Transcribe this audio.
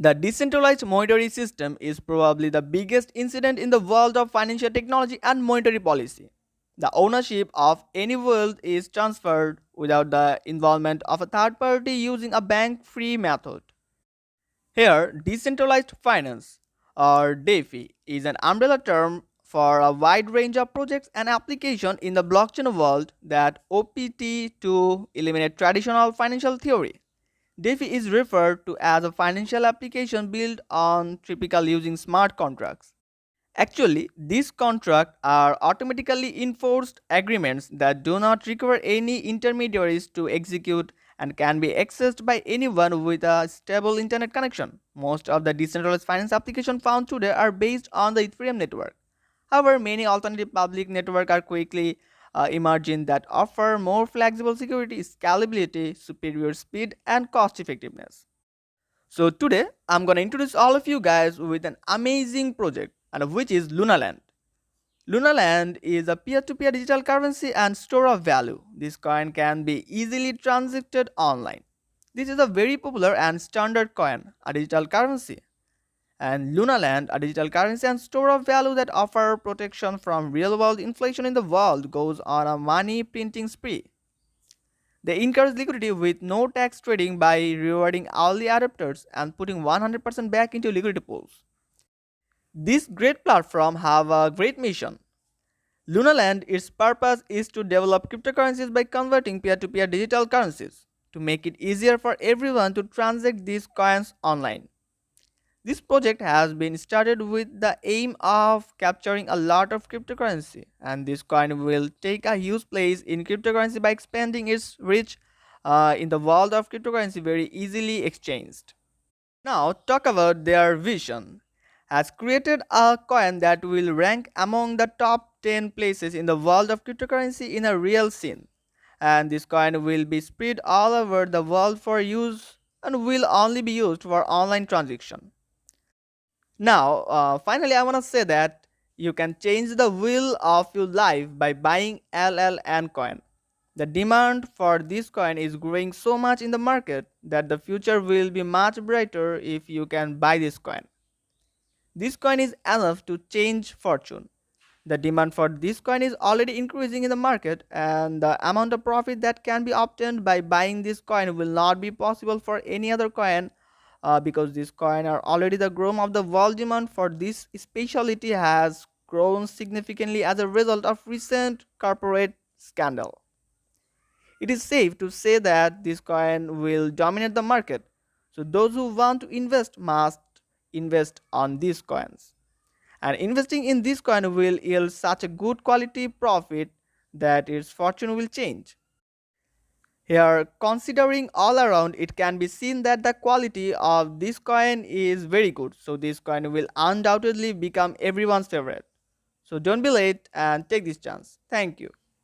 The decentralized monetary system is probably the biggest incident in the world of financial technology and monetary policy. The ownership of any wealth is transferred without the involvement of a third party using a bank free method. Here, decentralized finance or DeFi is an umbrella term for a wide range of projects and applications in the blockchain world that OPT to eliminate traditional financial theory. DeFi is referred to as a financial application built on typical using smart contracts. Actually, these contracts are automatically enforced agreements that do not require any intermediaries to execute and can be accessed by anyone with a stable internet connection. Most of the decentralized finance applications found today are based on the Ethereum network. However, many alternative public networks are quickly emerging that offer more flexible security, scalability, superior speed, and cost effectiveness. So today I'm gonna introduce all of you guys with an amazing project and which is Lunaland. Lunaland is a peer-to-peer digital currency and store of value. This coin can be easily transacted online. This is a very popular and standard coin, a digital currency. And Lunaland, a digital currency and store of value that offer protection from real-world inflation in the world, goes on a money printing spree. They encourage liquidity with no tax trading by rewarding early adopters and putting 100% back into liquidity pools. This great platform have a great mission. Lunaland, its purpose is to develop cryptocurrencies by converting peer-to-peer digital currencies to make it easier for everyone to transact these coins online. This project has been started with the aim of capturing a lot of cryptocurrency, and this coin will take a huge place in cryptocurrency by expanding its reach in the world of cryptocurrency very easily exchanged. Now, talk about their vision. Has created a coin that will rank among the top 10 places in the world of cryptocurrency in a real scene. And this coin will be spread all over the world for use and will only be used for online transaction. Now, finally, I want to say that you can change the wheel of your life by buying LLN coin. The demand for this coin is growing so much in the market that the future will be much brighter if you can buy this coin. This coin is enough to change fortune. The demand for this coin is already increasing in the market, and the amount of profit that can be obtained by buying this coin will not be possible for any other coin because this coin are already the growth of the world. Demand for this specialty has grown significantly as a result of recent corporate scandal. It is safe to say that this coin will dominate the market. So those who want to invest must invest on these coins. And investing in this coin will yield such a good quality profit that its fortune will change. Here, considering all around, it can be seen that the quality of this coin is very good. So this coin will undoubtedly become everyone's favorite. So don't be late and take this chance. Thank you.